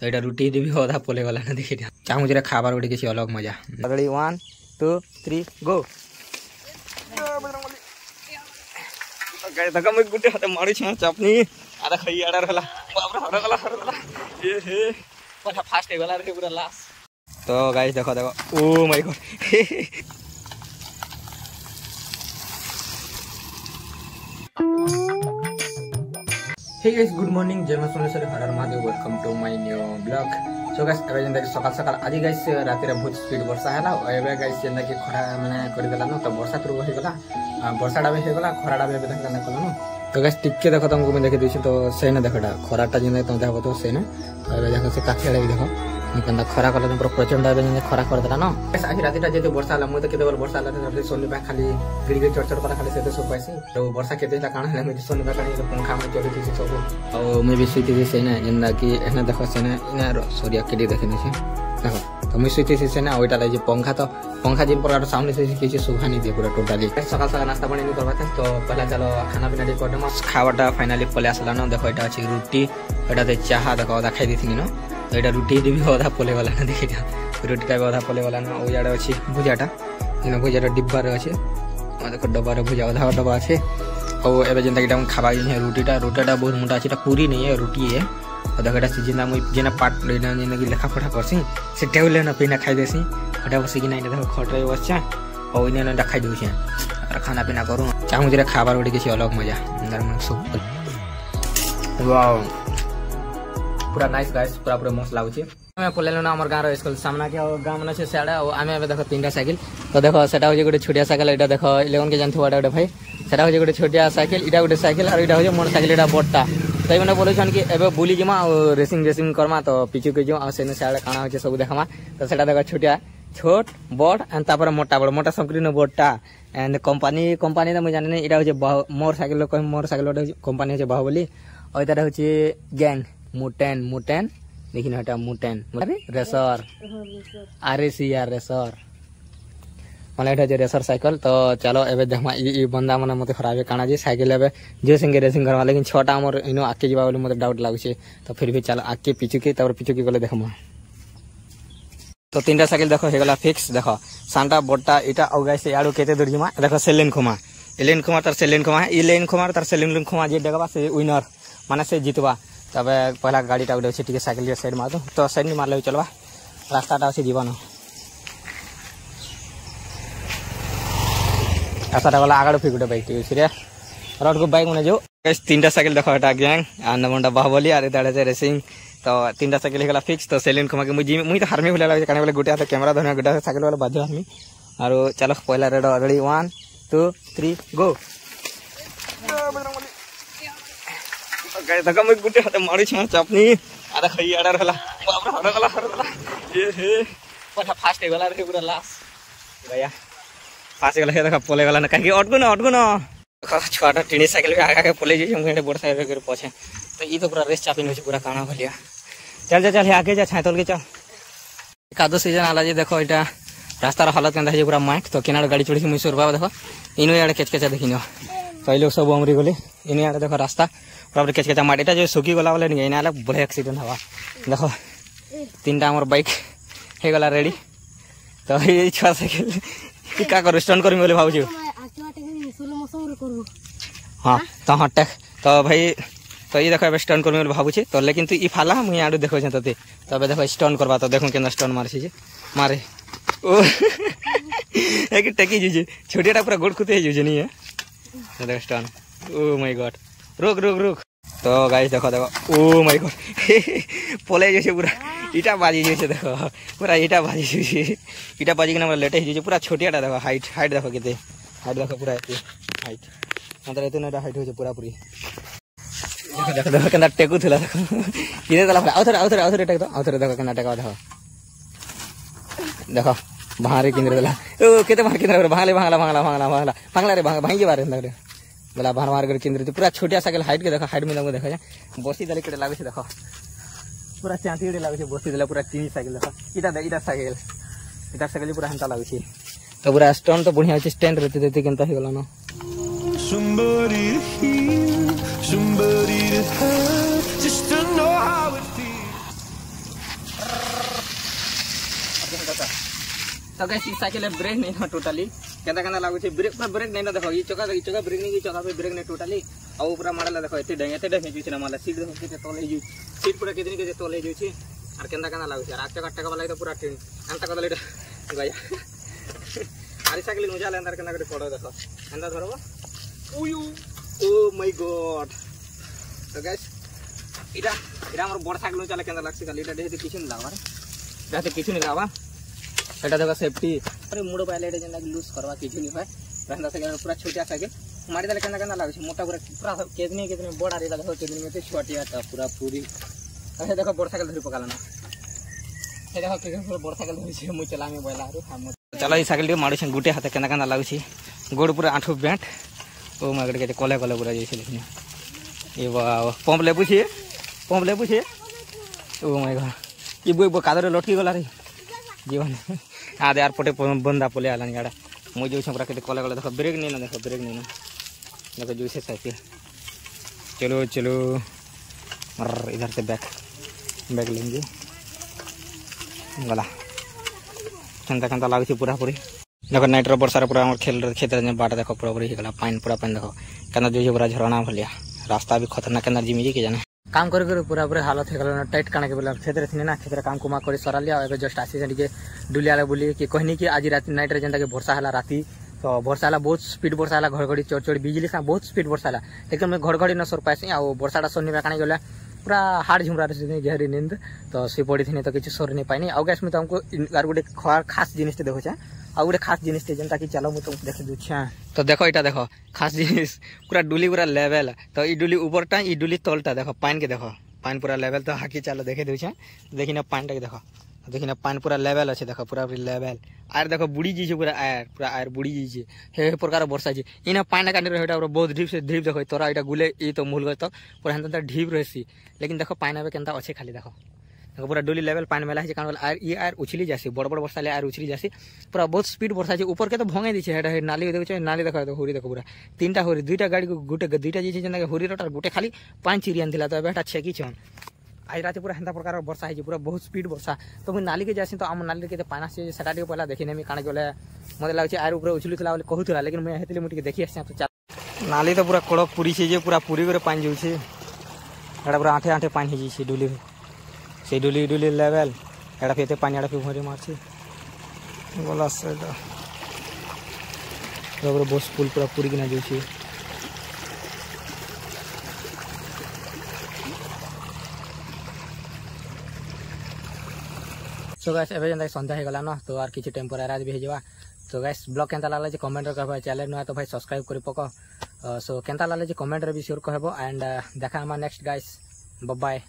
तो यहाँ रुटी भी अधा पोले वाला ना देखिए चाहूँ जरा खाबार गोटे किसी अलग मजा। 1 2 3 गो गुटे हाथ मारी चपनी आधा खाई आड़ा रहला ये फास्ट है रे पूरा लास्ट। तो गाइस देखो देखो oh my god hey guys good morning जय मां सोनेश्वरी हर हर Mahadev welcome to my new blog. So guys एबे जेंदा कि सकाल सकाल आज गाइस राति रे बहुत स्पीड वर्षा हैला एबे गाइस जेंदा कि खरा माने करि देला न तो वर्षा तुरु हो गला वर्षाडा भी हो गला खराडा भी एबे देखला न कलो न। तो गाइस टिके देखो तुमको मैं देखि दिछि तो सेने देखडा खराटा जेंदा तुम देखो तो सेने एबे देखो से काठेडा भी देखो निकंदा खरा कला तुम प्रचंड एबे जेंदा खरा कर देला न। गाइस आज रातिटा जेते वर्षा होला म तो केते बार वर्षा होला तो सोनी बा खाली गिड़गिड़ चरचर करा खाली सेते सब पाइसी तो वर्षा केते ता काना हम सोनी बा खाली पंखा में चली थी सब और मैं भी सुती थी सेने जेंदा कि एना देखो सेने इना सरिया केडी देखिने छे देखो तो मैं सुती थी सेने ओइटा लाई जे पंखा जिन प्रकार साउंड से किछि सुभा नहीं दे पूरा टोटली। सकाल सकाल नाश्ता पानी नहीं करबाते तो पहला चलो खाना पीना दे करदम खावाटा फाइनली पले आसला न। देखो एटा अछि रोटी एटा दे चाहा देखो आधा खाई देथिनी न तो एटा रोटी भी आधा पोले वाला न देखि रोटी का आधा पोले वाला न ओ जाडा अछि भुजाटा इन भुजाटा डिब्बा रे अछि देखो डब्बा रे भुजा आधा डब्बा अछि और एबे जेंता कि हम खाबा है रोटीटा बहुत मोटा अछि पूरी नहीं है रोटी है और देखो सीजना मुई जेना पार्ट लेना जेना कि लेखा पढ़ा करसी से टेबल न पीना खाई देसी खटा बसी कि नहीं देखो खटरे बच्चा और इने न खाई देउछे और खाना पीना करू चाहू जरा खाबार गोटे किसी अलग मजा अंदर में सब वाओ पूरा नाइस गाइस पूरा मस्त लागुची। मैं पलेलो ना हमर गांव रो स्कूल सामना के गांव मन छे साडा और आमे एबे देखो तीनटा साइकिल तो देखो सेटा होजे गोटे छोटिया साइकिल एटा देखो 11 के जानथु वाडा भाई सेटा होजे गोटे छोटिया साइकिल इटा गोटे साइकिल और इटा होजे मोटर साइकिल एटा बड़टा तई माने बोलै छन कि एबे बुली जिमा और रेसिंग करमा तो पीछू के जो आ सेने साडा काना होचे सब देखमा तो सेटा देखो छोटिया छोट बड़ एंड तापर मोटा संकीर्ण बड़टा एंड कंपनी ना म जाने नै इटा होचे मोटर साइकिल कंपनी होचे बाहुबली और इटा होचे गैंग मोटेन देखिन हटा मोटेन रेसर आरएसीआर रेसर माने एटा जे रेसर साइकिल तो चलो एबे देखमा ई बंदा माने मते खराबे काना जे साइकिल एबे जे संगे रेसिंग करवा लेकिन छोटा हमर इनो आके जीवा बोले मते डाउट लागु छे तो फिर भी चलो आके पीछू के गले देखमा तो तीनटा साइकिल देखो हे गला फिक्स देखो सांटा बट्टा इटा औगाई से याडो केते दूर जिमा देखो सेलेन खुमा तार सेलेन खुमा ई लेन खुमा तार सेलेन खुमा जे देखबा से विनर माने से जीतबा तबे पहला गाड़ीटा उडे छै ठीक साइकिल साइड मार दो तो साइड में मार ले चलबा रास्ताटा छै जीवन रास्ताटा वाला आगड़ फिर गुटे बाइक ठीक रे रोड को बाइक मने जो तीनटा साइकिल देखो एटा गैंग आ नमंडा बाहुबली आ एटा छै रेसिंग तो तीनटा साइकिल हेगला फिक्स तो सेलेन खुमा के मुई तो हारमी भले लागे काने वाला गुटे हाथ कैमरा धरना गुटे साइकिल वाला बाध्य आदमी और चलो पहला रेडी 1 2 3 गो देखो मैं गुटे हाथ मारी चपनी आधा खाई आड़ा रहला ये फास्ट है वाला रे पूरा लास्ट गया फास्ट गला देखो पोले वाला ना काहे अटगु ना छोटा टिनी साइकिल पे आगे पोले जे हम बड़ साइकिल के पछे तो ई तो पूरा रेस चापिन होछ पूरा काना भलिया चल आगे जा छातल के चल कादो सीजन आला जे देखो एटा रास्तार हालत केंदा है पूरा माइक तो केनाड गाड़ी चढ़ी मुई सुरबा देखो इनो याडे केचकेचा देखिनो तो ई लोग सब अमरी गले इनो याडे देखो रास्ता पूरा केचकेचा माटीटा जो सुकी गला वाले नहीं इनाला बड़े एक्सीडेंट हवा देखो तीनटा हमर बाइक हे गला रेडी तो ई छा साइकिल की का कर स्टंट करमी बोले भाबू हां तो हटक तो भाई तो ये देखो एबे स्टंट करमी बोले भाबू तो लेकिन तू ई फाला मुई आडू देखो छ तते तबे देखो स्टंट करबा तो देखो केना स्टंट मारछि जे मारे ओ एक टेकी जे छोटियाटा पूरा गोड़ खुते जे नहीं है देखो स्टंट ओ माय गॉड रुक तो गाइस देखो ओ माय गॉड पोले जैसे पूरा ईटा बाजी जैसे देखो पूरा ईटा बाजी के ना लेटे जैसे पूरा छोटियाटा देखो हाइट देखो केते हाइट देखो पूरा हाइट मतलब एतने हाइट हो पूरा पूरी देखो केना टेकु थला देखो इने तला आउथरे टेक दो आउथरे देखो केना टेका देखो बाहर केंद्र दला ओ केते बाहर केंद्र भांगला रे भांगी बारे अंदर बोला बाहर कर केंद्र पूरा छोटिया साइकिल हाइट के देखो हाइट में तुमको देखो बसी दले केटे लागे देखो पूरा चांती रे लागे बसी दले पूरा तीन साइकिल देखो इटा साइकिल पूरा हंता लागे तो पूरा स्टोन तो बढ़िया छै स्टैंड रहते केनता हे गला न देखो तो गाइस ई साइकिल ब्रेक नहीं ना टोटली केंदा केंदा लागु छे ब्रेक पर ब्रेक नहीं ना देखो ई चका ब्रेक नहीं चका पे ब्रेक नहीं टोटली आ ऊपर मारला देखो एते डे छी ना माला सीट देखो केते तले जी सीट पूरा कितनी के तले जी छी और केंदा केंदा लागु छे आठ टका वाला तो पूरा ट्रेन अंता कदले गया आरी साइकिल मजा ले अंदर केंदा करे पड़ो देखो अंदर धरबो ओयू ओ माय गॉड तो गाइस इटा हमर बड़ साइकिल चले केंदा लागसी खाली इटा देते किछु नहीं लावा देते किछु नहीं लावा एटा देखो सेफ्टी अरे मुड़ पाले एटा जेना लूज करवा किछु नहीं भाई रहंदा साइकिल पूरा छोटा साइकिल मारी दले केंदा केंदा लागु छे मोटा पूरा कितनी बड़ आरी देखो कितनी में छोटिया था पूरा पूरी अरे देखो बड़ साइकिल धरि पकाला ना ए देखो के बड़ साइकिल धरि छे मु चला में बोला अरे हम चला ई साइकिल के मारी छे गुटे हाथे केंदा केंदा लागु छे गोड़ पूरा आठू बेंट ओ मागड़ के कले कले पूरा जैसे लेकिन ये वाह पंप ले पूछे ओ माय गॉड ये बो कादर लटकी गला रे जीवन आधे यार पटे बंदा पोले आला गाड़ा मु जो पूरा के कले कले देखो ब्रेक नहीं ना देखो जो से साइकिल चलो इधर से बैक लेंगे गला केंता लागु पूरा पूरी देखो नाइट बर्षार पूरा खेल खेत बाट देखो पूरा पूरी गला पानी पूरा पानी देखो केना जो पूरा झरना भलिया रास्ता भी खतरनाक केना जिमी के जाने काम कर पूरा पूरा हालत हो गला टाइट काने के बोला खेत रे ना खेत काम कुमा कर सरा लिया एबे जस्ट आसी से डुलिया बोली कि कहनी कि आज रात नाइट रे जेंता के वर्षा हला राती तो वर्षा हला बहुत स्पीड वर्षा हला घड़घड़ी चोर बिजली का बहुत स्पीड वर्षा हला लेकिन मैं घड़घड़ी न सर पासी आ वर्षाटा सरनी काने गला पूरा हाड़ झुमरा रे गहरी नींद तो सी पड़ी थी तो किसी सर नहीं पाइनी आ गैस में तुमको यार गोटे खास जिनिस देखो आ गोटे खास जिनिस जेनता कि चलो मुझे देख दूछा तो देखो इटा देखो खास जिनिस पूरा डुली पूरा लेवल तो ई डुली ऊपरटा ई डुली तलटा देखो पानी के देखो पानी पूरा लेवल तो हाकी चलो देखे दूछा देखिना पानी के देखो पानी पूरा लेवल अच्छे देखो पूरा लेवल आर देखो बुड़ी जी पूरा आयर बुड़ी जी हे प्रकार वर्षा जी इना पानी कानी रहे बहुत ढीप देखो तोरा इटा गुले ई तो मूल गए तो पूरा हेंता ढीप रहसी लेकिन देखो पानी में केंता अच्छे खाली देखो पूरा डोली लेवल पानी मेला है कारण आर ये आर उछली जासी बड़ वर्षा ले आर उछली जासी पूरा बहुत स्पीड वर्षा है ऊपर के तो भंगे दी है नाली देखो नाली देखो तो हुरी देखो पूरा तीनटा हुरी दुईटा गाड़ी गोटे दुईटा जी जेना हुरी रोटार गोटे खाली पानी चिरियान थिला तो एटा छेकी छन आज रात पूरा हेंता प्रकार वर्षा है पूरा बहुत स्पीड वर्षा तो मुझे नाली के जासी तो आम नाली के पाना से सेटा पहला देखी नेमी काण गले मते लागे आर ऊपर उछलुला बोले कहूला लेकिन मैं हेतले मुटी देखी आसी तो नाली तो पूरा कड़क पूरी छे जे पूरा पूरी करे पानी जाउछे एटा पूरा आठे आठे पानी ही छे डुली से डुली लेवल एटा फेते पानी एटा भरी मारछे बोला से तो बस पुल पूरा पूरी किना जाउछे सो गाइस एबे जंदा संध्या हो गला न तो आर किछि टेम्परेरी आज भी हेजवा तो गाइस ब्लॉग केंता लागला जे कमेंट करबा चैनल न तो भाई सब्सक्राइब करि पको सो केंता लागला जे कमेंट रे भी शेयर कहबो एंड देखा हम नेक्स्ट गाइस बाय बाय।